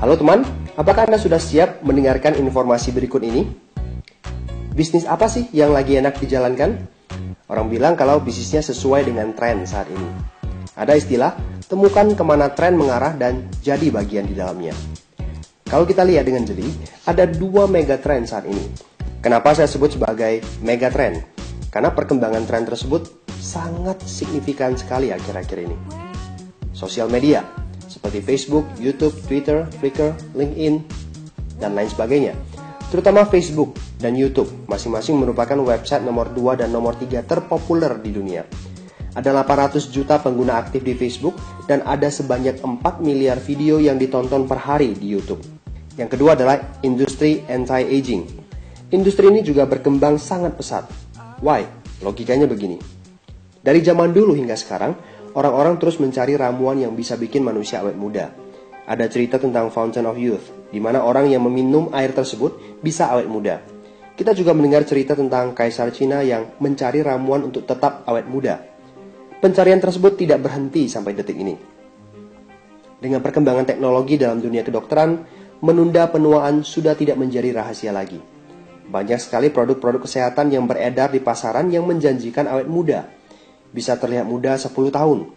Halo teman, apakah Anda sudah siap mendengarkan informasi berikut ini? Bisnis apa sih yang lagi enak dijalankan? Orang bilang kalau bisnisnya sesuai dengan tren saat ini. Ada istilah, temukan kemana tren mengarah dan jadi bagian di dalamnya. Kalau kita lihat dengan jeli, ada dua mega trend saat ini. Kenapa saya sebut sebagai mega trend? Karena perkembangan tren tersebut sangat signifikan sekali akhir-akhir ini. Sosial media, seperti Facebook, YouTube, Twitter, Flickr, LinkedIn, dan lain sebagainya. Terutama Facebook dan YouTube, masing-masing merupakan website nomor 2 dan nomor 3 terpopuler di dunia. Ada 800 juta pengguna aktif di Facebook, dan ada sebanyak 4 miliar video yang ditonton per hari di YouTube. Yang kedua adalah industri anti-aging. Industri ini juga berkembang sangat pesat. Why? Logikanya begini. Dari zaman dulu hingga sekarang, orang-orang terus mencari ramuan yang bisa bikin manusia awet muda. Ada cerita tentang Fountain of Youth, di mana orang yang meminum air tersebut bisa awet muda. Kita juga mendengar cerita tentang Kaisar Cina yang mencari ramuan untuk tetap awet muda. Pencarian tersebut tidak berhenti sampai detik ini. Dengan perkembangan teknologi dalam dunia kedokteran, menunda penuaan sudah tidak menjadi rahasia lagi. Banyak sekali produk-produk kesehatan yang beredar di pasaran yang menjanjikan awet muda. Bisa terlihat muda 10 tahun.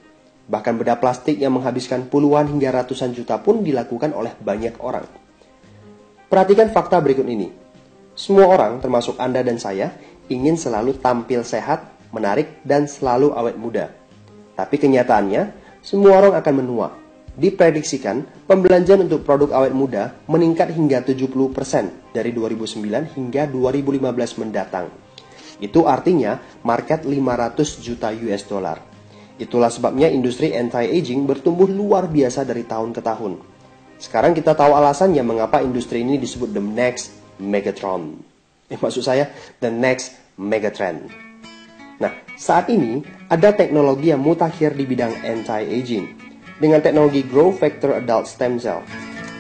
Bahkan bedah plastik yang menghabiskan puluhan hingga ratusan juta pun dilakukan oleh banyak orang. Perhatikan fakta berikut ini. Semua orang, termasuk Anda dan saya, ingin selalu tampil sehat, menarik, dan selalu awet muda. Tapi kenyataannya, semua orang akan menua. Diprediksikan, pembelanjaan untuk produk awet muda meningkat hingga 70% dari 2009 hingga 2015 mendatang. Itu artinya market 500 juta US dollar. Itulah sebabnya industri anti-aging bertumbuh luar biasa dari tahun ke tahun. Sekarang kita tahu alasannya mengapa industri ini disebut the next megatron. Maksud saya, the next megatrend. Nah, saat ini ada teknologi yang mutakhir di bidang anti-aging. Dengan teknologi Growth Factor Adult Stem Cell,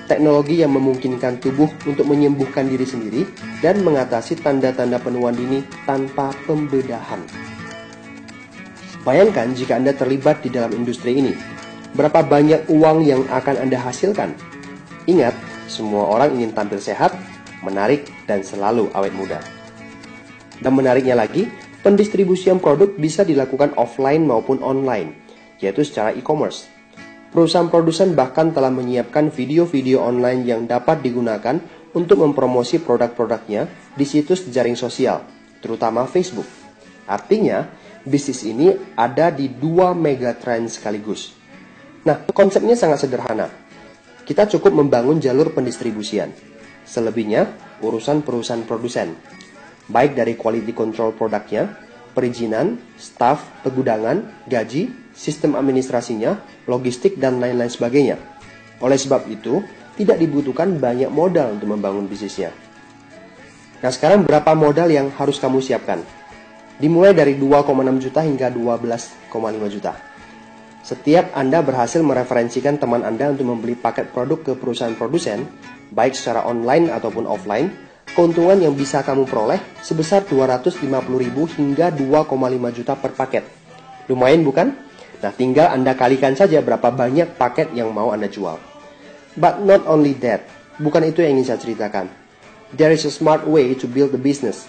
teknologi yang memungkinkan tubuh untuk menyembuhkan diri sendiri dan mengatasi tanda-tanda penuaan dini tanpa pembedahan. Bayangkan jika Anda terlibat di dalam industri ini, berapa banyak uang yang akan Anda hasilkan? Ingat, semua orang ingin tampil sehat, menarik, dan selalu awet muda. Dan menariknya lagi, pendistribusian produk bisa dilakukan offline maupun online, yaitu secara e-commerce. Perusahaan produsen bahkan telah menyiapkan video-video online yang dapat digunakan untuk mempromosi produk-produknya di situs jaring sosial, terutama Facebook. Artinya, bisnis ini ada di dua megatrend sekaligus. Nah, konsepnya sangat sederhana. Kita cukup membangun jalur pendistribusian. Selebihnya, urusan perusahaan produsen. Baik dari quality control produknya, perizinan, staf, pergudangan, gaji, sistem administrasinya, logistik, dan lain-lain sebagainya. Oleh sebab itu, tidak dibutuhkan banyak modal untuk membangun bisnisnya. Nah, sekarang berapa modal yang harus kamu siapkan? Dimulai dari 2,6 juta hingga 12,5 juta. Setiap Anda berhasil mereferensikan teman Anda untuk membeli paket produk ke perusahaan produsen, baik secara online ataupun offline, keuntungan yang bisa kamu peroleh sebesar 250.000 hingga 2,5 juta per paket. Lumayan bukan? Nah, tinggal Anda kalikan saja berapa banyak paket yang mau Anda jual. But not only that, bukan itu yang ingin saya ceritakan. There is a smart way to build the business.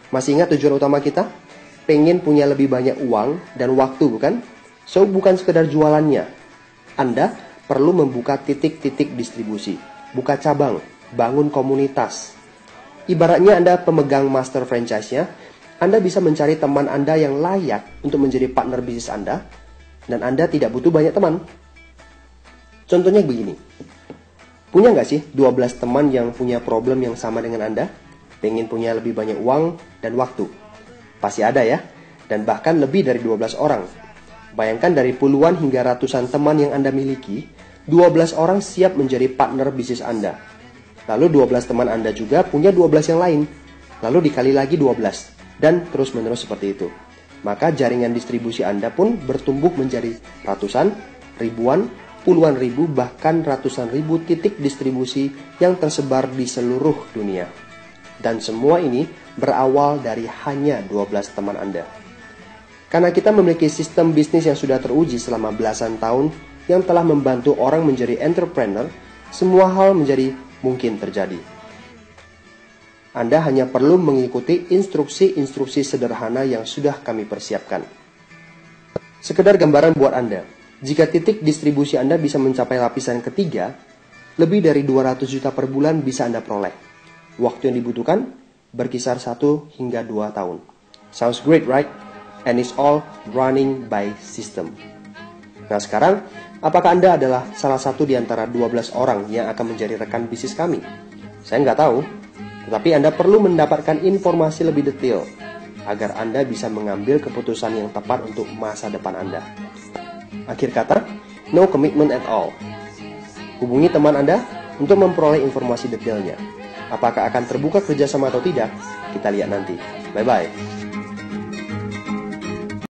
Masih ingat tujuan utama kita? Pengen punya lebih banyak uang dan waktu, bukan? So, bukan sekedar jualannya. Anda perlu membuka titik-titik distribusi, buka cabang, bangun komunitas. Ibaratnya Anda pemegang master franchise-nya, Anda bisa mencari teman Anda yang layak untuk menjadi partner bisnis Anda, dan Anda tidak butuh banyak teman. Contohnya begini. Punya nggak sih 12 teman yang punya problem yang sama dengan Anda? Pengen punya lebih banyak uang dan waktu? Pasti ada ya, dan bahkan lebih dari 12 orang. Bayangkan dari puluhan hingga ratusan teman yang Anda miliki, 12 orang siap menjadi partner bisnis Anda. Lalu 12 teman Anda juga punya 12 yang lain. Lalu dikali lagi 12, dan terus-menerus seperti itu. Maka jaringan distribusi Anda pun bertumbuh menjadi ratusan, ribuan, puluhan ribu, bahkan ratusan ribu titik distribusi yang tersebar di seluruh dunia. Dan semua ini berawal dari hanya 12 teman Anda. Karena kita memiliki sistem bisnis yang sudah teruji selama belasan tahun yang telah membantu orang menjadi entrepreneur, semua hal menjadi mungkin terjadi. Anda hanya perlu mengikuti instruksi-instruksi sederhana yang sudah kami persiapkan. Sekedar gambaran buat Anda, jika titik distribusi Anda bisa mencapai lapisan ketiga, lebih dari 200 juta per bulan bisa Anda peroleh. Waktu yang dibutuhkan berkisar 1 hingga 2 tahun. Sounds great, right? And it's all running by system. Nah sekarang, apakah Anda adalah salah satu di antara 12 orang yang akan menjadi rekan bisnis kami? Saya nggak tahu, tetapi Anda perlu mendapatkan informasi lebih detail agar Anda bisa mengambil keputusan yang tepat untuk masa depan Anda. Akhir kata, no commitment at all. Hubungi teman Anda untuk memperoleh informasi detailnya. Apakah akan terbuka kerjasama atau tidak? Kita lihat nanti. Bye-bye.